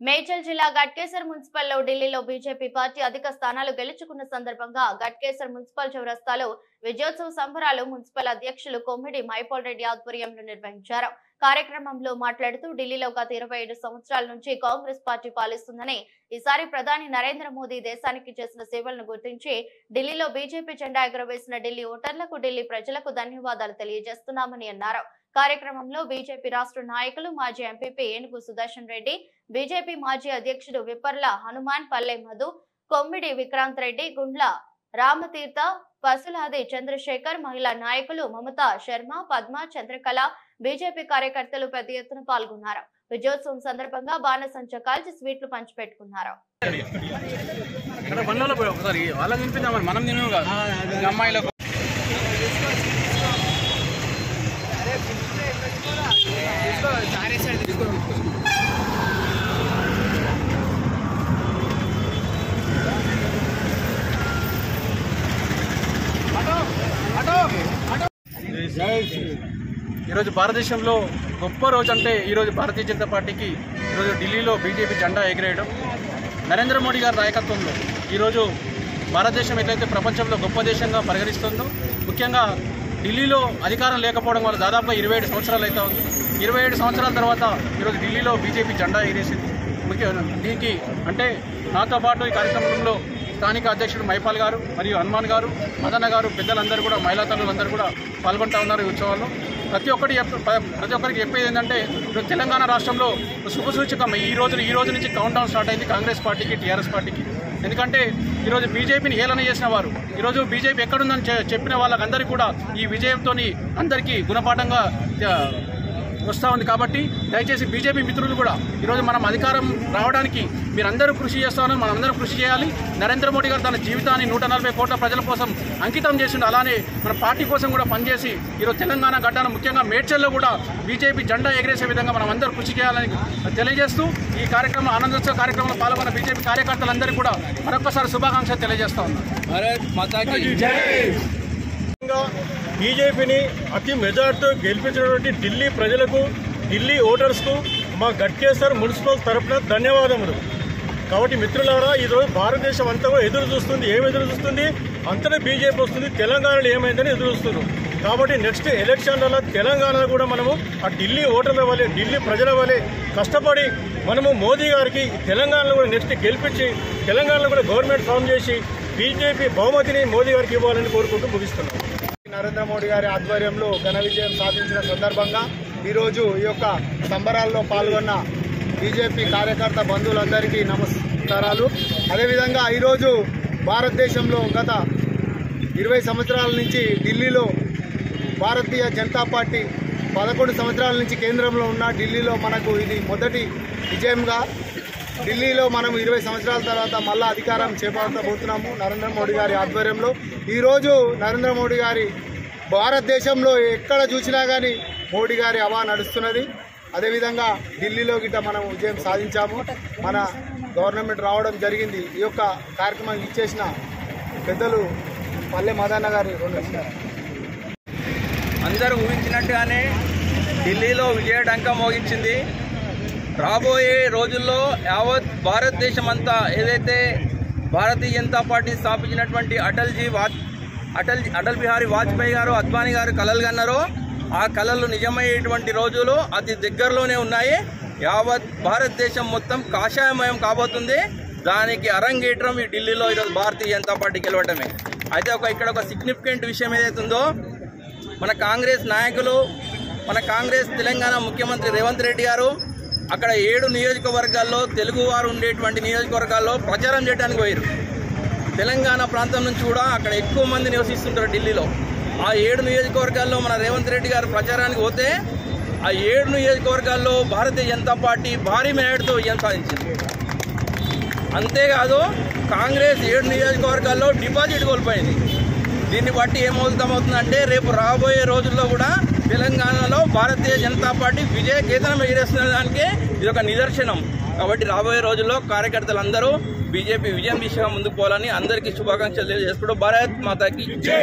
మేడ్చల్ జిల్లా గట్కేసర్ మున్సిపల్లో ఢిల్లీలో BJP party అధిక స్థానాలు గెలుచుకున్న సందర్భంగా గట్కేసర్ మున్సిపల్ చౌరస్తాలో విజయోత్సవ సంబరాలు మున్సిపల్ అధ్యక్షులు కొమ్మిడి మైపాల్ రెడ్డి ఆధ్వర్యంలో నిర్వహించారు. కార్యక్రమంలో మాట్లాడుతూ ఢిల్లీలో గత 27 సంవత్సరాల నుంచి కాంగ్రెస్ పార్టీ పాలిస్తుందని, ఈసారి ప్రధాని నరేంద్ర మోదీ దేశానికి చేసిన సేవలను గుర్తించి ఢిల్లీలో బీజేపీ జెండా ఎగురవేసిన ఢిల్లీ ఓటర్లకు, ఢిల్లీ ప్రజలకు ధన్యవాదాలు తెలియజేస్తున్నామని అన్నారు. కార్యక్రమంలో బీజేపీ రాష్ట్ర నాయకులు మాజీ ఎంపీపీ ఏనుగు సుదర్శన్ రెడ్డి, బీజేపీ మాజీ అధ్యక్షుడు విప్పర్ల హనుమాన్, పల్లె మధు, కొమ్మిడి విక్రాంత్ రెడ్డి, గుండ్ల రామతీర్థ, పసులాది చంద్రశేఖర్, మహిళా నాయకులు మమతా శర్మ, పద్మ, చంద్రకళ, బీజేపీ కార్యకర్తలు పెద్ద ఎత్తున పాల్గొన్నారు. విజయోత్సవం సందర్భంగా బాణసంచ కాల్చి స్వీట్లు పంచిపెట్టుకున్నారు. ఈరోజు భారతదేశంలో గొప్ప రోజు అంటే ఈరోజు భారతీయ జనతా పార్టీకి ఈరోజు ఢిల్లీలో బీజేపీ జెండా ఎగిరేయడం, నరేంద్ర మోడీ గారి నాయకత్వంలో ఈరోజు భారతదేశం ఎట్లయితే ప్రపంచంలో గొప్ప దేశంగా పరిగణిస్తుందో, ముఖ్యంగా ఢిల్లీలో అధికారం లేకపోవడం వల్ల దాదాపుగా 27 సంవత్సరాలు అయితే ఉంది. 27 సంవత్సరాల తర్వాత ఈరోజు ఢిల్లీలో బీజేపీ జెండా ఎగిరేసింది. దీనికి అంటే నాతో పాటు ఈ కార్యక్రమంలో స్థానిక అధ్యక్షుడు మైపాల్ గారు మరియు హనుమాన్ గారు, మదన్న గారు, పెద్దలందరూ కూడా, మహిళా తల్లులందరూ కూడా పాల్గొంటూ ఉన్నారు ఈ ఉత్సవాల్లో. ప్రతి ఒక్కరికి చెప్పేది ఏంటంటే, ఇప్పుడు తెలంగాణ రాష్ట్రంలో శుభసూచకం ఈ రోజు నుంచి కౌంట్ డౌన్ స్టార్ట్ అయింది కాంగ్రెస్ పార్టీకి, టీఆర్ఎస్ పార్టీకి. ఎందుకంటే ఈరోజు బీజేపీని హేళన చేసిన వారు, ఈరోజు బీజేపీ ఎక్కడుందని చెప్పిన వాళ్ళకందరికీ కూడా ఈ విజయంతో అందరికీ గుణపాఠంగా వస్తూ ఉంది. కాబట్టి దయచేసి బీజేపీ మిత్రులు కూడా ఈరోజు మనం అధికారం రావడానికి మీరందరూ కృషి చేస్తామని మనందరం కృషి చేయాలి. నరేంద్ర మోడీ గారు తన జీవితాన్ని 140 కోట్ల ప్రజల కోసం అంకితం చేసిండు. అలానే మన పార్టీ కోసం కూడా పనిచేసి ఈరోజు తెలంగాణ గడ్డను, ముఖ్యంగా మేడ్చల్లో కూడా బీజేపీ జెండా ఎగిరేసే విధంగా మనం అందరూ కృషి చేయాలని తెలియజేస్తూ ఈ కార్యక్రమం ఆనందోత్సవ కార్యక్రమంలో పాల్గొన్న బీజేపీ కార్యకర్తలందరికీ కూడా మరొకసారి శుభాకాంక్షలు తెలియజేస్తా ఉన్నాం. బీజేపీని అతి మెజార్టీతో గెలిపించినటువంటి ఢిల్లీ ప్రజలకు, ఢిల్లీ ఓటర్స్కు మా గట్కేసర్ మున్సిపల్ తరఫున ధన్యవాదములు. కాబట్టి మిత్రులారా, ఈరోజు భారతదేశం అంతా కూడా ఎదురు చూస్తుంది. ఏం ఎదురు చూస్తుంది? అంతటా బీజేపీ వస్తుంది, తెలంగాణలో ఏమైందని ఎదురు చూస్తున్నారు. కాబట్టి నెక్స్ట్ ఎలక్షన్లలో తెలంగాణలో కూడా మనము ఆ ఢిల్లీ ఓటర్ల వల్లే, ఢిల్లీ ప్రజల వల్లే కష్టపడి మనము మోదీ గారికి తెలంగాణలో కూడా నెక్స్ట్ గెలిపించి తెలంగాణలో కూడా గవర్నమెంట్ ఫామ్ చేసి బీజేపీ బహుమతిని మోదీ గారికి ఇవ్వాలని కోరుకుంటూ ముగిస్తున్నాం. నరేంద్ర మోడీ గారి ఆధ్వర్యంలో ఘన విజయం సాధించిన సందర్భంగా ఈరోజు ఈ యొక్క సంబరాల్లో పాల్గొన్న బీజేపీ కార్యకర్త బంధువులందరికీ నమస్కారాలు. అదేవిధంగా ఈరోజు భారతదేశంలో గత 20 సంవత్సరాల నుంచి ఢిల్లీలో భారతీయ జనతా పార్టీ 11 సంవత్సరాల నుంచి కేంద్రంలో ఉన్న ఢిల్లీలో మనకు ఇది మొదటి విజయంగా, ఢిల్లీలో మనం 20 సంవత్సరాల తర్వాత మళ్ళా అధికారం చేపట్టబోతున్నాము నరేంద్ర మోడీ గారి ఆధ్వర్యంలో. ఈరోజు నరేంద్ర మోడీ గారి భారతదేశంలో ఎక్కడ చూసినా కానీ మోడీ గారి హవా నడుస్తున్నది. అదేవిధంగా ఢిల్లీలో గిట్ట మనం విజయం సాధించాము, మన గవర్నమెంట్ రావడం జరిగింది. ఈ యొక్క కార్యక్రమం ఇచ్చేసిన పెద్దలు పల్లె మదన్న గారి 2 నిమిషాలు. అందరూ ఊహించినట్టుగానే ఢిల్లీలో విజయడంకం మోగించింది. రాబోయే రోజుల్లో యావత్ భారతదేశం అంతా ఏదైతే భారతీయ జనతా పార్టీ స్థాపించినటువంటి అటల్ బిహారీ వాజ్పేయి గారు, అద్వానీ గారు కలలు కన్నారో ఆ కలలు నిజమయ్యేటువంటి రోజులు అతి దగ్గరలోనే ఉన్నాయి. యావత్ భారతదేశం మొత్తం కాషాయమయం కాబోతుంది. దానికి అరంగేట్రం ఈ ఢిల్లీలో ఈరోజు భారతీయ జనతా పార్టీ గెలవడమే. అయితే ఇక్కడ ఒక సిగ్నిఫికెంట్ విషయం ఏదైతుందో, మన కాంగ్రెస్ నాయకులు, మన కాంగ్రెస్ తెలంగాణ ముఖ్యమంత్రి రేవంత్ రెడ్డి గారు అక్కడ 7 నియోజకవర్గాల్లో, తెలుగువారు ఉండేటువంటి నియోజకవర్గాల్లో ప్రచారం చేయడానికి పోయారు. తెలంగాణ ప్రాంతం నుంచి కూడా అక్కడ ఎక్కువ మంది నివసిస్తుంటారు ఢిల్లీలో. ఆ 7 నియోజకవర్గాల్లో మన రేవంత్ రెడ్డి గారు ప్రచారానికి పోతే ఆ 7 నియోజకవర్గాల్లో భారతీయ జనతా పార్టీ భారీ మేరతో విజయం సాధించింది. అంతేకాదు కాంగ్రెస్ 7 నియోజకవర్గాల్లో డిపాజిట్ కోల్పోయింది. దీన్ని బట్టి ఏమవుతుందంటే రేపు రాబోయే రోజుల్లో కూడా తెలంగాణలో భారతీయ జనతా పార్టీ విజయ కేతనం ఎగిరేస్తున్న దానికి ఇది ఒక నిదర్శనం. కాబట్టి రాబోయే రోజుల్లో కార్యకర్తలందరూ బీజేపీ విజయం దిశగా ముందుకు పోవాలని అందరికీ శుభాకాంక్షలు తెలియజేసుకుంటూ భారత్ మాతాకి జై.